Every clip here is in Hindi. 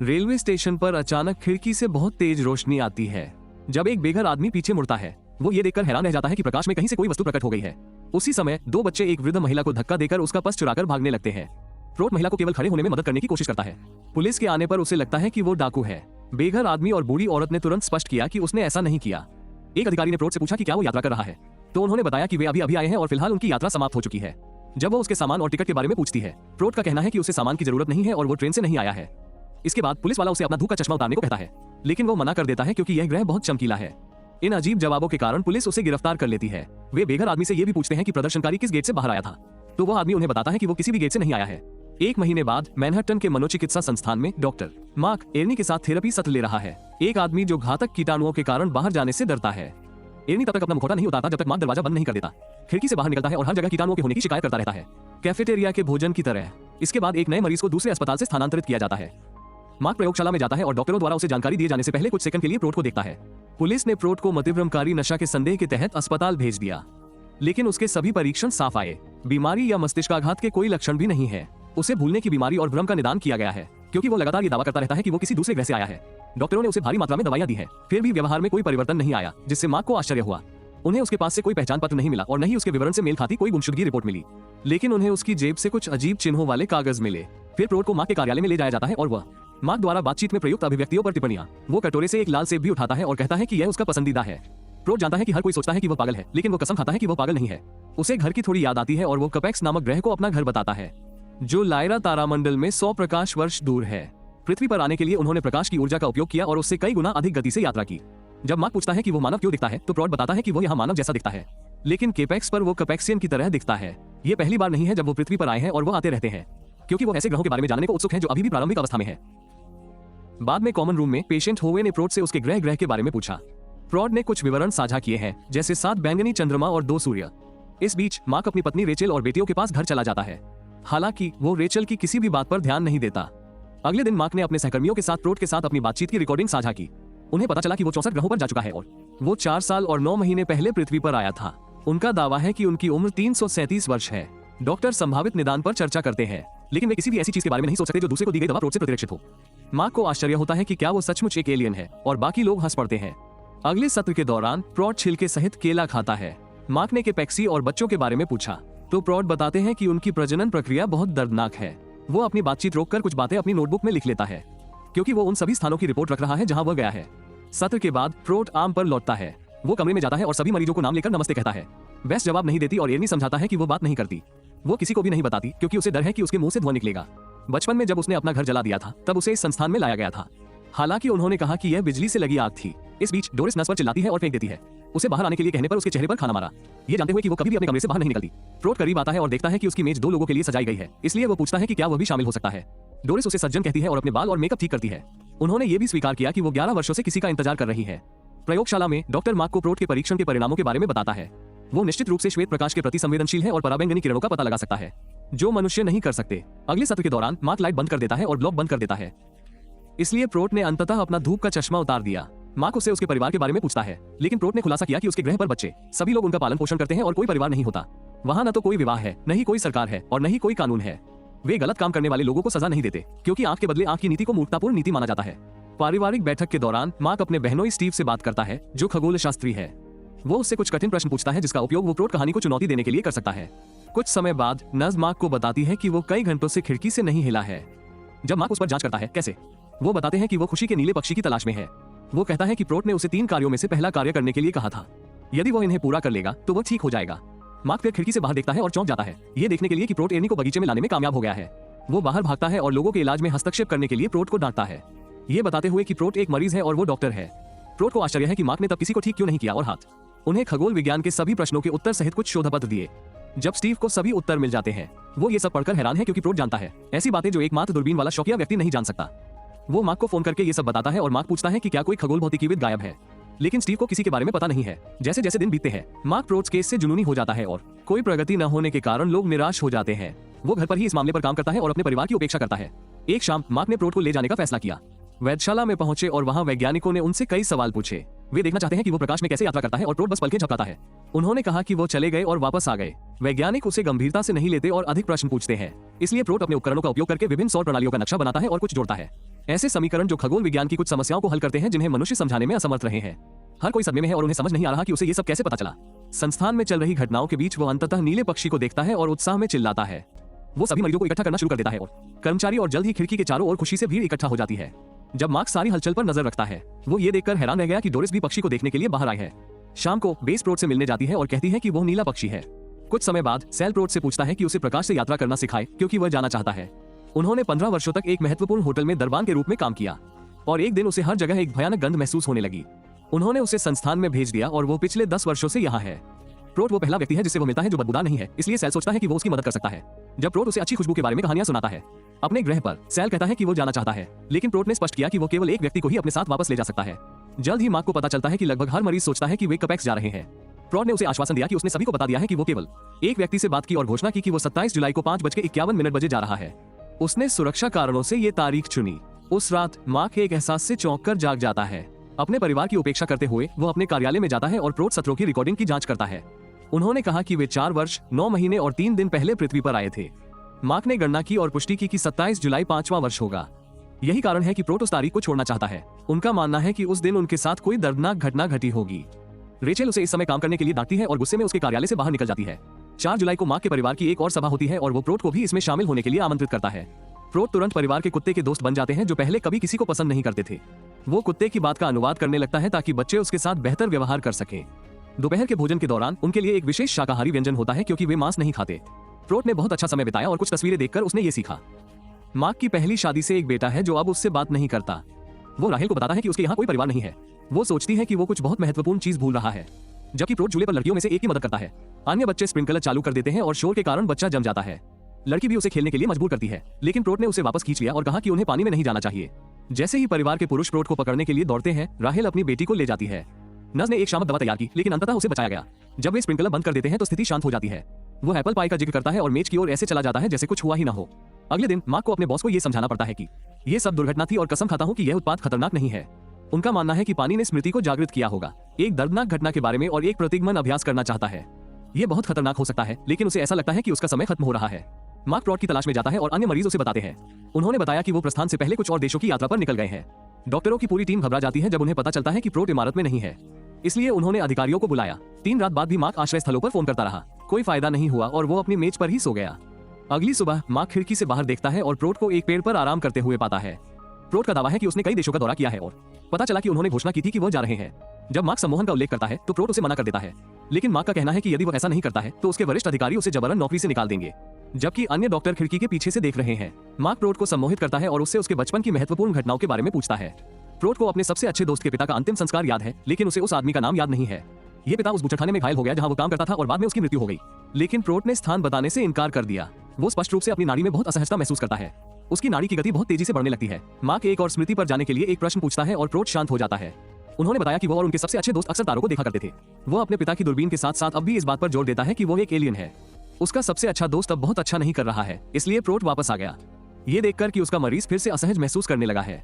रेलवे स्टेशन पर अचानक खिड़की से बहुत तेज रोशनी आती है। जब एक बेघर आदमी पीछे मुड़ता है, वो ये देखकर हैरान रह जाता है कि प्रकाश में कहीं से कोई वस्तु प्रकट हो गई है। उसी समय दो बच्चे एक वृद्ध महिला को धक्का देकर उसका पर्स चुराकर भागने लगते हैं। प्रोट महिला को केवल खड़े होने में मदद करने की कोशिश करता है। पुलिस के आने पर उसे लगता है कि वो डाकू है। बेघर आदमी और बूढ़ी औरत ने तुरंत स्पष्ट किया कि उसने ऐसा नहीं किया। एक अधिकारी ने प्रोट से पूछा कि क्या वो यात्रा कर रहा है, तो उन्होंने बताया कि वे अभी आए हैं और फिलहाल उनकी यात्रा समाप्त हो चुकी है। जब वो उसके सामान और टिकट के बारे में पूछती है, प्रोट का कहना है कि उसे सामान की जरूरत नहीं है और वो ट्रेन से नहीं आया है। इसके बाद पुलिस वाला उसे अपना धूप का चश्मा उतारने को कहता है, लेकिन वो मना कर देता है क्योंकि यह ग्रह बहुत चमकीला है। इन अजीब जवाबों के कारण पुलिस उसे गिरफ्तार कर लेती है। वे बेघर आदमी से ये भी पूछते हैं कि प्रदर्शनकारी किस गेट से बाहर आया था, तो वो आदमी उन्हें बताता है कि वो किसी भी गेट से नहीं आया है। एक महीने बाद मैनहट्टन के मनोचिकित्सा संस्थान में डॉक्टर मार्क एर्नी के साथ थेरेपी सत्र ले रहा है। एक आदमी जो घातक कीटाणुओं के कारण बाहर जाने से डरता है। एर्नी तब तक अपना मुखौटा नहीं उतारता जब तक मार्क दरवाजा बंद नहीं कर देता। खिड़की से बाहर निकलता है और हर जगह कीटाणुओं के होने की शिकायत करता रहता है, कैफेटेरिया के भोजन की तरह। इसके बाद एक नए मरीज को दूसरे अस्पताल से स्थानांतरित किया जाता है। मार्क प्रयोगशाला में जाता है और डॉक्टरों द्वारा उसे जानकारी दिए जाने से पहले कुछ सेकंड के लिए प्रोट को देखता है। पुलिस ने प्रोट को मतिभ्रमकारी नशा के संदेह के तहत अस्पताल भेज दिया, लेकिन उसके सभी परीक्षण साफ आए। बीमारी या मस्तिष्काघात के कोई लक्षण भी नहीं है। उसे भूलने की बीमारी और भ्रम का निदान किया गया है, क्योंकि वो लगातार ये दावा करता रहता है कि वो किसी दूसरे ग्रह से आया है। डॉक्टरों ने उसे भारी मात्रा में दवाइयां दी है, फिर भी व्यवहार में कोई परिवर्तन नहीं आया, जिससे मार्क को आश्चर्य हुआ। उन्हें उसके पास से कोई पहचान पत्र नहीं मिला और न ही उसके विवरण से मेल खाती कोई गुमशुदगी रिपोर्ट मिली, लेकिन उन्हें उसकी जेब से कुछ अजीब चिन्हों वाले कागज मिले। फिर प्रोट को मार्क के कार्यालय में ले जाया जाता है और वह मार्क द्वारा बातचीत में प्रयुक्त अभिव्यक्तियों पर टिप्पणियां। वो कटोरे से एक लाल सेब भी उठाता है और कहता है कि यह उसका पसंदीदा है। प्रोट जानता है कि हर कोई सोचता है कि वो पागल है, लेकिन वो कसम खाता है कि वो पागल नहीं है। उसे घर की थोड़ी याद आती है और वो कपेक्स नामक ग्रह को अपना घर बताता है, जो लायरा तारामंडल में 100 प्रकाश वर्ष दूर है। पृथ्वी पर आने के लिए उन्होंने प्रकाश की ऊर्जा का उपयोग किया और उससे कई गुना अधिक गति से यात्रा की। जब मार्क पूछता है कि वो मानव क्यों दिखता है, तो प्रोट बताता है कि वो यहाँ मानव जैसा दिखता है, लेकिन केपेक्स पर वो कपेक्सियन की तरह दिखता है। ये पहली बार नहीं है जब वो पृथ्वी पर आए हैं और वो आते रहते हैं, क्योंकि वो ऐसे ग्रहों के बारे में जानने को उत्सुक हैं जो अभी भी प्रारंभिक अवस्था में है। बाद में कॉमन रूम में पेशेंट होवे ने प्रोट से उसके ग्रह के बारे में पूछा। प्रोट ने कुछ विवरण साझा किए हैं, जैसे 7 बैंगनी चंद्रमा और 2 सूर्य। इस बीच मार्क अपनी पत्नी रेचल और बेटियों के पास घर चला जाता है। हालांकि वो रेचल की किसी भी बात पर ध्यान नहीं देता। अगले दिन मार्क ने अपने सहकर्मियों के साथ प्रोट के साथ अपनी बातचीत की रिकॉर्डिंग साझा की। उन्हें पता चला कि वो 64 ग्रहों पर जा चुका है और वो 4 साल और 9 महीने पहले पृथ्वी पर आया था। उनका दावा है कि उनकी उम्र 337 वर्ष है। डॉक्टर संभावित निदान पर चर्चा करते हैं, लेकिन वे किसी भी ऐसी चीज के बारे में नहीं सोच सकते जो दूसरे को दी गई दवा प्रोट से प्रतिरक्षित हो। मार्क को आश्चर्य होता है कि क्या वो सचमुच एक एलियन है, और बाकी लोग हंस पड़ते हैं। अगले सत्र के दौरान प्रोट छिलके सहित केला खाता है। मार्क ने केपेक्सी और बच्चों के बारे में पूछा, तो प्रोट बताते हैं कि उनकी प्रजनन प्रक्रिया बहुत दर्दनाक है। वो अपनी बातचीत रोककर कुछ बातें अपनी नोटबुक में लिख लेता है, क्योंकि वो उन सभी स्थानों की रिपोर्ट रख रहा है जहां वह गया है। सत्र के बाद प्रोट आम पर लौटता है। वो कमरे में जाता है और सभी मरीजों को नाम लेकर नमस्ते कहता है। बेस्ट जवाब नहीं देती और एर्नी समझाता है कि वो बात नहीं करती। वो किसी को भी नहीं बताती क्योंकि उसे डर है कि उसके मुंह से धुआं निकलेगा। बचपन में जब उसने अपना घर जला दिया था, तब उसे इस संस्थान में लाया गया था। हालांकि उन्होंने कहा कि यह बिजली से लगी आग थी। इस बीच डोरिस नस पर चिल्लाती है और फेंक देती है। उसे बाहर आने के लिए कहने पर उसके चेहरे पर खाना मारा, ये जानते हुए कि वो कभी भी अपने कमरे से बाहर नहीं निकलती। प्रोट करीब आता है और देखता है कि उसकी मेज 2 लोगों के लिए सजाई गई है, इसलिए वो पूछता है कि क्या वह भी शामिल हो सकता है। डोरिस उसे सज्जन कहती है और अपने बाल और मेकअप ठीक करती है। उन्होंने ये भी स्वीकार किया कि वो 11 वर्षों से किसी का इंतजार कर रही है। प्रयोगशाला में डॉक्टर मार्क को प्रोट के परीक्षण के परिणामों के बारे में बताता है। वो निश्चित रूप से श्वेत प्रकाश के प्रति संवेदनशील है और पराबैंगनी किरणों का पता लगा सकता है, जो मनुष्य नहीं कर सकते। अगले सत्र के दौरान मार्क लाइट बंद कर देता है और ब्लॉग बंद कर देता है, इसलिए प्रोट ने अंततः अपना धूप का चश्मा उतार दिया। मार्क उससे उसके परिवार के बारे में पूछता है, लेकिन प्रोट ने खुलासा किया कि उसके ग्रह पर बच्चे सभी लोग उनका पालन पोषण करते हैं और कोई परिवार नहीं होता। वहां न तो कोई विवाह है, न ही कोई सरकार है और न ही कोई कानून है। वे गलत काम करने वाले लोगों को सजा नहीं देते, क्योंकि आंख के बदले आंख की नीति को मूर्खतापूर्ण नीति माना जाता है। पारिवारिक बैठक के दौरान मार्क अपने बहनोई स्टीव से बात करता है, जो खगोल शास्त्री है। वो उससे कुछ कठिन प्रश्न पूछता है, जिसका उपयोग वो प्रोट कहानी को चुनौती देने के लिए कर सकता है। कुछ समय बाद नज मार्क को बताती है कि वो कई घंटों से खिड़की से नहीं हिला है। जब मार्क उस पर जांच करता है कैसे, वो बताते हैं कि वो खुशी के नीले पक्षी की तलाश में है। वो कहता है कि प्रोट ने उसे 3 कार्यों में से पहला कार्य करने के लिए कहा था। यदि वो इन्हें पूरा कर लेगा तो वो ठीक हो जाएगा। मार्क फिर खिड़की से बाहर देखता है और चौंक जाता है, ये देखने के लिए कि प्रोट एर्नी को बगीचे में लाने में कामयाब हो गया है। वो बाहर भागता है और लोगों के इलाज में हस्तक्षेप करने के लिए प्रोट को डांटता है, ये बताते हुए कि प्रोट एक मरीज है और वो डॉक्टर है। प्रोट को आश्चर्य है कि मार्क ने तब किसी को ठीक क्यों नहीं किया और हाथ उन्हें खगोल विज्ञान के सभी प्रश्नों के उत्तर सहित कुछ शोधपत्र दिए। जब स्टीव को सभी उत्तर मिल जाते हैं, वो ये सब पढ़कर हैरान है, क्योंकि प्रोट जानता है ऐसी बातें जो एकमात्र दूरबीन वाला शौकिया व्यक्ति नहीं जान सकता। वो मार्क को फोन करके ये सब बताता है और मार्क पूछता है कि क्या कोई खगोल भौतिकीविद गायब है, लेकिन स्टीव को किसी के बारे में पता नहीं है। जैसे जैसे दिन बीतते हैं, मार्क प्रोट्स केस से जुनूनी हो जाता है और कोई प्रगति न होने के कारण लोग निराश हो जाते हैं। वो घर पर ही इस मामले पर काम करता है और अपने परिवार की उपेक्षा करता है। एक शाम मार्क ने प्रोट को ले जाने का फैसला किया। वैधशाला में पहुंचे और वहां वैज्ञानिकों ने उनसे कई सवाल पूछे। वे देखना चाहते हैं कि वो प्रकाश में कैसे यात्रा करता है और प्रोट बस पलकें झपकाता है। उन्होंने कहा कि वो चले गए और वापस आ गए। वैज्ञानिक उसे गंभीरता से नहीं लेते और अधिक प्रश्न पूछते हैं, इसलिए प्रोट अपने उपकरणों का उपयोग करके विभिन्न सौर प्रणालियों का नक्शा बनाता है और कुछ जोड़ता है। ऐसे समीकरण जो खगोल विज्ञान की कुछ समस्याओं को हल करते हैं जिन्हें मनुष्य समझाने में असमर्थ रहे हैं। हर कोई सदमे में है और उन्हें समझ नहीं आ रहा कि उसे ये सब कैसे पता चला। संस्थान में चल रही घटनाओं के बीच वो अंततः नीले पक्षी को देखता है और उत्साह में चिल्लाता है। वो सभी मरीजों को इकट्ठा करना शुरू कर देता है और कर्मचारी और जल्द ही खिड़की के चारों ओर खुशी से भीड़ इकट्ठा हो जाती है। जब मार्क सारी हलचल पर नजर रखता है, वो ये देखकर हैरान रह गया कि डोरिस भी पक्षी को देखने के लिए बाहर आई है। शाम को बेस प्रोट से मिलने जाती है और कहती है कि वो नीला पक्षी है। कुछ समय बाद सेल प्रोट से पूछता है कि उसे प्रकाश से यात्रा करना सिखाए क्योंकि वह जाना चाहता है। उन्होंने 15 वर्षों तक एक महत्वपूर्ण होटल में दरबान के रूप में काम किया और एक दिन उसे हर जगह एक भयानक गंध महसूस होने लगी। उन्होंने उसे संस्थान में भेज दिया और वो पिछले 10 वर्षों से यहाँ है। प्रोट वो पहला व्यक्ति है जिससे वो मिलता है जो बदबूदार नहीं है, इसलिए सेल सोचता है कि वो उसकी मदद कर सकता है। जब प्रोट उसे अच्छी खुशबू के बारे में कहानियां सुनाता है अपने ग्रह पर, सेल कहता है कि वो जाना चाहता है, लेकिन प्रोट ने स्पष्ट किया कि वो केवल एक व्यक्ति को ही अपने साथ वापस ले जा सकता है। जल्द ही मार्क को पता चलता है कि लगभग हर मरीज सोचता है कि वे कपेक्स जा रहे हैं। प्रोट ने उसे आश्वासन दिया कि उसने सभी को बता दिया है कि वो केवल एक व्यक्ति से बात की और घोषणा की कि वो 27 जुलाई को 5:51 बजे जा रहा है। उसने सुरक्षा कारणों से ये तारीख चुनी। उस रात मार्क एक एहसास से चौंक कर जाग जाता है। अपने परिवार की उपेक्षा करते हुए वो अपने कार्यालय में जाता है और प्रोट सत्रों की रिकॉर्डिंग की जांच करता है। उन्होंने कहा कि वे 4 वर्ष 9 महीने और 3 दिन पहले पृथ्वी पर आए थे। मार्क ने गणना की और पुष्टि की कि 27 जुलाई 5वां वर्ष होगा। यही कारण है कि प्रोट उस तारीख को छोड़ना चाहता है। उनका मानना है कि उस दिन उनके साथ कोई दर्दनाक घटना घटी होगी। रेचेल उसे इस समय काम करने के लिए डांटती है और गुस्से में उसके कार्यालय से बाहर निकल जाती है। 4 जुलाई को मार्क के परिवार की एक और सभा होती है और वो प्रोट को भी इसमें शामिल होने के लिए आमंत्रित करता है। प्रोट तुरंत परिवार के कुत्ते के दोस्त बन जाते हैं जो पहले कभी किसी को पसंद नहीं करते थे। वो कुत्ते की बात का अनुवाद करने लगता है ताकि बच्चे उसके साथ बेहतर व्यवहार कर सकें। दोपहर के भोजन के दौरान उनके लिए एक विशेष शाकाहारी व्यंजन होता है क्योंकि वे मांस नहीं खाते। प्रोट ने बहुत अच्छा समय बिताया और कुछ तस्वीरें देखकर उसने ये सीखा। मार्क की पहली शादी से एक बेटा है जो अब उससे बात नहीं करता। वो राहेल को बताता है कि उसके यहाँ कोई परिवार नहीं है। वो सोचती है कि वो कुछ बहुत महत्वपूर्ण चीज भूल रहा है। जबकि प्रोट झूले पर लड़कियों में से एक की मदद करता है। अन्य बच्चे स्प्रिंकलर चालू कर देते हैं और शोर के कारण बच्चा जम जाता है। लड़की भी उसे खेलने के लिए मजबूर करती है, लेकिन प्रोट ने उसे वापस खींच लिया और कहा कि उन्हें पानी में नहीं जाना चाहिए। जैसे ही परिवार के पुरुष प्रोट को पकड़ने के लिए दौड़ते हैं, राहेल अपनी बेटी को ले जाती है। नर्स ने एक शामक दवा तैयार की, लेकिन अंततः उसे बचाया गया। जब वे स्प्रिंकलर बंद कर देते हैं तो स्थिति शांत हो जाती है। वो एप्पल पाई का जिक्र करता है और मेज की ओर ऐसे चला जाता है जैसे कुछ हुआ ही ना हो। अगले दिन मार्क को अपने बॉस को यह समझाना पड़ता है कि ये सब दुर्घटना थी और कसम खाता हूं कि यह उत्पाद खतरनाक नहीं है। उनका मानना है कि पानी ने स्मृति को जागृत किया होगा, एक दर्दनाक घटना के बारे में, और एक प्रतिगमन अभ्यास करना चाहता है। ये बहुत खतरनाक हो सकता है, लेकिन उसे ऐसा लगता है कि उसका समय खत्म हो रहा है। मार्क प्रोट की तलाश में जाता है और अन्य मरीज उसे बताते हैं। उन्होंने बताया कि वो प्रस्थान से पहले कुछ और देशों की यात्रा पर निकल गए हैं। डॉक्टरों की पूरी टीम घबरा जाती है जब उन्हें पता चलता है कि प्रोट इमारत में नहीं है, इसलिए उन्होंने अधिकारियों को बुलाया। 3 रात बाद भी मार्क आश्रय स्थलों पर फोन करता रहा, कोई फायदा नहीं हुआ और वो अपनी मेज पर ही सो गया। अगली सुबह मार्क खिड़की से बाहर देखता है और प्रोट को एक पेड़ पर आराम करते हुए पाता है। प्रोट का दावा है कि उसने कई देशों का दौरा किया है और पता चला कि उन्होंने घोषणा की थी कि वो जा रहे हैं। जब मार्क सम्मोहन का उल्लेख करता है तो प्रोट उसे मना कर देता है, लेकिन मार्क का कहना है कि यदि वो ऐसा नहीं करता है तो उसके वरिष्ठ अधिकारी उसे जबरन नौकरी से निकाल देंगे। जबकि अन्य डॉक्टर खिड़की के पीछे से देख रहे हैं। मार्क प्रोट को सम्मोहित करता है और उससे उसके बचपन की महत्वपूर्ण घटनाओं के बारे में पूछता है। प्रोट को अपने सबसे अच्छे दोस्त के पिता का अंतिम संस्कार याद है, लेकिन उसे उस आदमी का नाम याद नहीं है। ये पिता उस बूचड़खाने में घायल हो गया जहां वो काम करता था और बाद में उसकी मृत्यु हो गई, लेकिन प्रोट ने स्थान बताने से इनकार कर दिया। वो स्पष्ट रूप से अपनी नाड़ी में बहुत असहजता महसूस करता है। उसकी नाड़ी की गति बहुत तेजी से बढ़ने लगती है। मार्क एक और स्मृति पर जाने के लिए एक प्रश्न पूछता है और प्रोट शांत हो जाता है। उन्होंने बताया कि वो और उनके सबसे अच्छे दोस्त अक्सर तारों को देखा करते थे। वो अपने पिता की दूरबीन के साथ साथ अब भी इस बात पर जोर देता है कि वो एक एलियन है। उसका सबसे अच्छा दोस्त अब बहुत अच्छा नहीं कर रहा है, इसलिए प्रोट वापस आ गया। ये देखकर कि उसका मरीज फिर से असहज महसूस करने लगा है।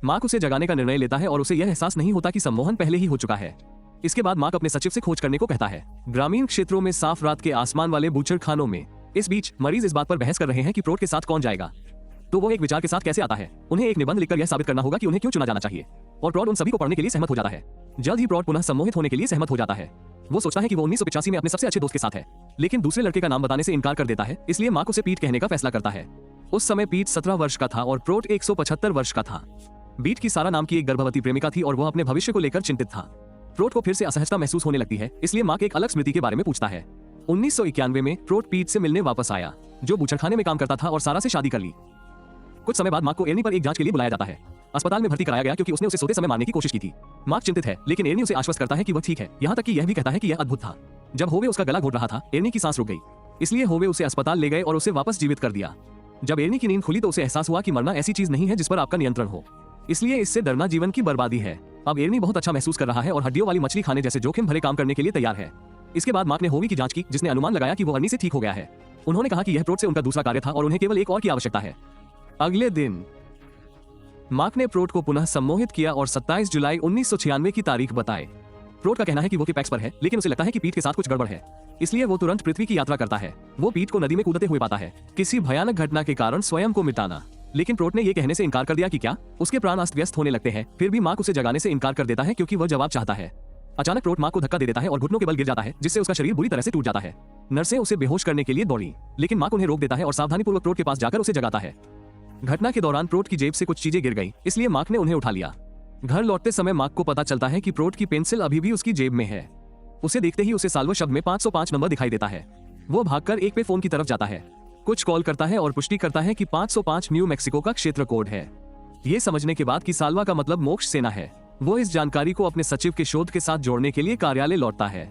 मार्क उसे जगाने का निर्णय लेता है और उसे यह एहसास नहीं होता कि सम्मोहन पहले ही हो चुका है। इसके बाद मार्क अपने सचिव से खोज करने को कहता है, ग्रामीण क्षेत्रों में साफ रात के आसमान वाले बूचड़खानों में। इस बीच मरीज इस बात पर बहस कर रहे हैं कि प्रोट के साथ कौन जाएगा, तो वो एक विचार के साथ कैसे आता है। उन्हें एक निबंध लिखकर यह साबित करना होगा कि उन्हें क्यों चुना जाना चाहिए, और प्रोट उन सभी को पढ़ने के लिए सहमत हो जाता है। जल्द ही प्रोट पुनः सम्मोहित होने के लिए सहमत हो जाता है। वो सोचता है कि वो 1985 में अपने सबसे अच्छे दोस्त के साथ है, लेकिन दूसरे लड़के का नाम बताने से इनकार कर देता है, इसलिए मार्क उसे पीट कहने का फैसला करता है। उस समय पीट 17 वर्ष का था और प्रोट 175 वर्ष का था। बीट की सारा नाम की एक गर्भवती प्रेमिका थी और वह अपने भविष्य को लेकर चिंतित था। प्रोट को फिर से असहजता महसूस होने लगती है, इसलिए मार्क एक अलग स्मृति के बारे में पूछता है। 1991 में प्रोट पीट से मिलने वापस आया, जो बूचड़खाने में काम करता था, और सारा से शादी कर ली। कुछ समय बाद मार्क को एर्नी पर एक जांच के लिए बुलाया जाता है। अस्पताल में भर्ती कराया गया क्योंकि उसने उसे सोते समय मारने की कोशिश की थी। मार्क चिंतित है, लेकिन एर्नी उसे आश्वस्त करता है कि वह ठीक है। यहाँ तक कि यह भी कहता है कि यह अद्भुत था। जब होवे उसका गला घोट रहा था, एर्नी की सांस रुक गई, इसलिए होवे उसे अस्पताल ले गए और उसे वापस जीवित कर दिया। जब एर्नी की नींद खुली तो उसे एहसास हुआ कि मरना ऐसी चीज नहीं है जिस पर आपका नियंत्रण हो, इसलिए इससे डरना जीवन की बर्बादी है। अब एर्नी बहुत अच्छा महसूस कर रहा है और हड्डियों वाली मछली खाने जैसे जोखिम भरे काम करने के लिए तैयार है। इसके बाद मार्क ने होवी की जांच की, जिसने अनुमान लगाया कि वो अर्नी से ठीक हो गया है। उन्होंने कहा कि यह प्रोट से उनका दूसरा कार्य था और उन्हें केवल एक और की आवश्यकता है। अगले दिन मार्क ने प्रोट को पुनः सम्मोहित किया और 27 जुलाई 1996 की तारीख बताई। प्रोट का कहना है कि वो पैक्स पर है, लेकिन उसे लगता है कि पीट के साथ कुछ गड़बड़ है, इसलिए वो तुरंत पृथ्वी की यात्रा करता है। वो पीट को नदी में कूदते हुए पाता है। किसी भयानक घटना के कारण स्वयं को मिटाना। लेकिन प्रोट ने ये कहने से इनकार कर दिया कि क्या उसके प्राण अस्त व्यस्त होने लगते हैं। फिर भी मार्क उसे जगाने से इनकार कर देता है क्योंकि वह जवाब चाहता है। अचानक प्रोट मार्क को धक्का दे देता है और घुटनों के बल गिर जाता है, जिससे उसका शरीर बुरी तरह से टूट जाता है। नर्सें उसे बेहोश करने के लिए दौड़ी, लेकिन मार्क उन्हें रोक देता है और सावधानीपूर्वक प्रोट के पास जाकर उसे जगाता है। घटना के दौरान प्रोट की जेब से कुछ चीजें गिर गई, इसलिए मार्क ने उन्हें उठा लिया। घर लौटते समय मार्क को पता चलता है कि प्रोट की पेंसिल अभी भी उसकी जेब में है। उसे देखते ही उसे साल्वो शब्द में 505 नंबर दिखाई देता है। वो भागकर एक पे फोन की तरफ जाता है, कुछ कॉल करता है और पुष्टि करता है कि 505 न्यू मैक्सिको का क्षेत्र कोड है। ये समझने के बाद कि साल्वा का मतलब मोक्ष सेना है, वो इस जानकारी को अपने सचिव के शोध के साथ जोड़ने के लिए कार्यालय लौटता है।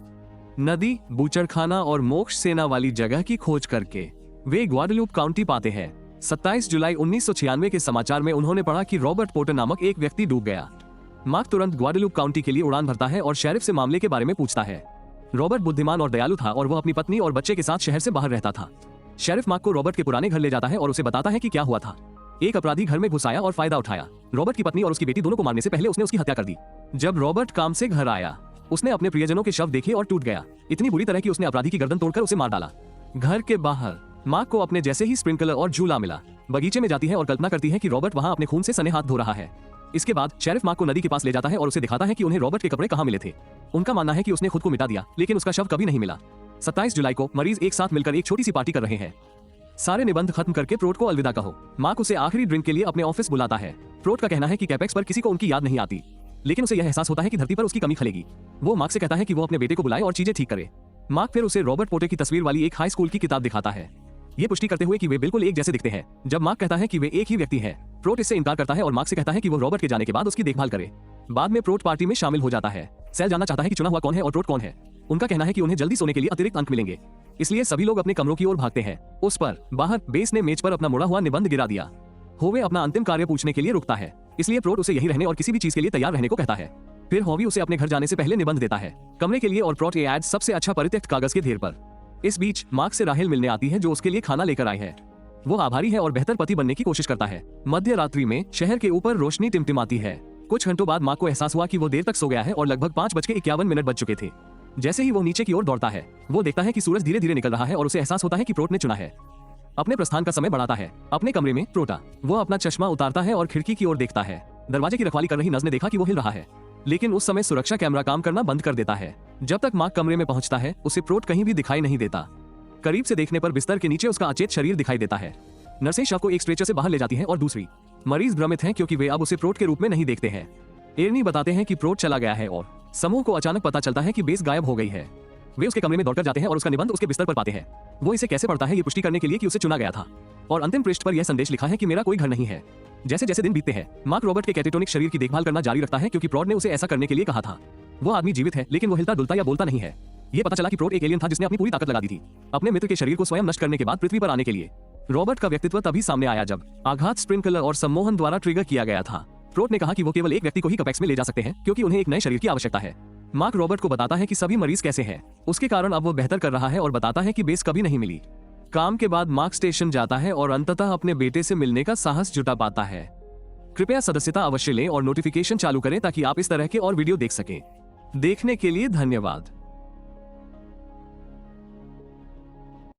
नदी, बूचड़खाना और मोक्ष सेना वाली जगह की खोज करके वे ग्वाडेलूप काउंटी पाते हैं। 27 जुलाई 1996 के समाचार में उन्होंने पढ़ा कि रॉबर्ट पोर्टर नामक एक व्यक्ति डूब गया। मार्क तुरंत ग्वाडेलूप काउंटी के लिए उड़ान भरता है और शेरिफ से मामले के बारे में पूछता है। रॉबर्ट बुद्धिमान और दयालु था और वह अपनी पत्नी और बच्चे के साथ शहर से बाहर रहता था। शेरिफ मार्क को रॉबर्ट के पुराने घर ले जाता है और उसे बताता है कि क्या हुआ था। एक अपराधी घर में घुस आया और फायदा उठाया। रॉबर्ट की पत्नी और उसकी बेटी दोनों को मारने से पहले उसने उसकी हत्या कर दी। जब रॉबर्ट काम से घर आया, उसने अपने प्रियजनों के शव देखे और टूट गया, इतनी बुरी तरह कि उसने अपराधी की गर्दन तोड़कर उसे मार डाला। घर के बाहर मार्क को अपने जैसे ही स्प्रिंकलर और झूला मिला। बगीचे में जाती है और कल्पना करती है कि रॉबर्ट वहां अपने खून से सने हाथ धो रहा है। इसके बाद शेरिफ मार्क को नदी के पास ले जाता है और उसे दिखाता है कि उन्हें रॉबर्ट के कपड़े कहां मिले थे। उनका मानना है कि उसने खुद को मिटा दिया, लेकिन उसका शव कभी नहीं मिला। 27 जुलाई को मरीज एक साथ मिलकर एक छोटी सी पार्टी कर रहे हैं। सारे निबंध खत्म करके प्रोट को अलविदा कहो। मार्क उसे आखिरी ड्रिंक के लिए अपने ऑफिस बुलाता है। प्रोट का कहना है कि कैपेक्स पर किसी को उनकी याद नहीं आती, लेकिन उसे यह एहसास होता है कि धरती पर उसकी कमी खलेगी। वो मार्क से कहता है कि वो अपने बेटे को बुलाए और चीजें ठीक करे। मार्क फिर उसे रॉबर्ट पोर्टर की तस्वीर वाली एक हाई स्कूल की किताब दिखाता है, ये पुष्टि करते हुए कि वे बिल्कुल एक जैसे दिखते हैं। जब मार्क कहता है कि वे एक ही व्यक्ति हैं, प्रोट इससे इनकार करता है और मार्क से कहता है कि वो रॉबर्ट के जाने के बाद उसकी देखभाल करे। बाद में प्रोट पार्टी में शामिल हो जाता है। सेल जानना चाहता है कि चुना हुआ कौन है और प्रोट कौन है। उनका कहना है कि उन्हें जल्दी सोने के लिए अतिरिक्त अंक मिलेंगे, इसलिए सभी लोग अपने कमरों की ओर भागते हैं। उस पर बाहर बेस ने मेज पर अपना मुड़ा हुआ निबंध गिरा दिया। होवे अपना अंतिम कार्य पूछने के लिए रुकता है, इसलिए प्रोट उसे यही रहने और किसी भी चीज के लिए तैयार रहने को कहता है। फिर होवी उसे अपने घर जाने से पहले निबंध देता है कमरे के लिए और प्रोट ये एड सबसे अच्छा परित्यक्त कागज के ढेर पर। इस बीच मार्क से राहेल मिलने आती है, जो उसके लिए खाना लेकर आई है। वो आभारी है और बेहतर पति बनने की कोशिश करता है। मध्य रात्रि में शहर के ऊपर रोशनी टिमटिमाती है। कुछ घंटों बाद मार्क को एहसास हुआ कि वो देर तक सो गया है और लगभग 5:51 बज चुके थे। जैसे ही वो नीचे की ओर दौड़ता है, वो देखता है कि सूरज धीरे धीरे निकल रहा है और उसे एहसास होता है कि प्रोट ने चुना है। अपने प्रस्थान का समय बढ़ाता है। अपने कमरे में प्रोटा वो अपना चश्मा उतारता है और खिड़की की ओर देखता है। दरवाजे की रखवाली कर रही नर्स ने देखा कि वो हिल रहा है, लेकिन उस समय सुरक्षा कैमरा काम करना बंद कर देता है। जब तक मार्क कमरे में पहुंचता है, उसे प्रोट कहीं भी दिखाई नहीं देता। करीब से देखने पर बिस्तर के नीचे उसका अचेत शरीर दिखाई देता है। नर्सें शव को एक स्ट्रेचर से बाहर ले जाती हैं और दूसरी मरीज भ्रमित हैं क्योंकि वे अब उसे प्रोट के रूप में नहीं देखते हैं। एरनी बताते हैं कि प्रोट चला गया है और समूह को अचानक पता चलता है कि बेस गायब हो गई है। वे उसके कमरे में दौड़कर जाते हैं और उसका निबंध उसके बिस्तर पर पाते हैं। वो इसे कैसे पढ़ता है ये पुष्टि करने के लिए कि उसे चुना गया था, और अंतिम पृष्ठ पर यह संदेश लिखा है कि मेरा कोई घर नहीं है। जैसे जैसे दिन बीतते हैं, मार्क रॉबर्ट के कैटेटोनिक शरीर की देखभाल करना जारी रखता है क्योंकि प्रोट ने उसे ऐसा करने के लिए कहा था। वो आदमी जीवित है, लेकिन वो हिलता डुलता या बोलता नहीं है। ये पता चला कि प्रोट एक एलियन था जिसने अपनी पूरी ताकत लगा दी थी अपने मित्र के शरीर को स्वयं नष्ट करने के बाद पृथ्वी पर आने के लिए। रॉबर्ट का व्यक्तित्व तभी सामने आया जब आघात स्प्रिंकलर और सम्मोहन द्वारा ट्रिगर किया गया था। प्रोट ने कहा कि वो केवल एक व्यक्ति को ही कैपेक्स में ले जा सकते हैं क्योंकि उन्हें एक नए शरीर की आवश्यकता है। मार्क रॉबर्ट को बताता है कि सभी मरीज कैसे हैं, उसके कारण अब वो बेहतर कर रहा है और बताता है कि बेस कभी नहीं मिली। काम के बाद मार्क स्टेशन जाता है और अंततः अपने बेटे से मिलने का साहस जुटा पाता है। कृपया सदस्यता अवश्य लें और नोटिफिकेशन चालू करें ताकि आप इस तरह के और वीडियो देख सकें। देखने के लिए धन्यवाद।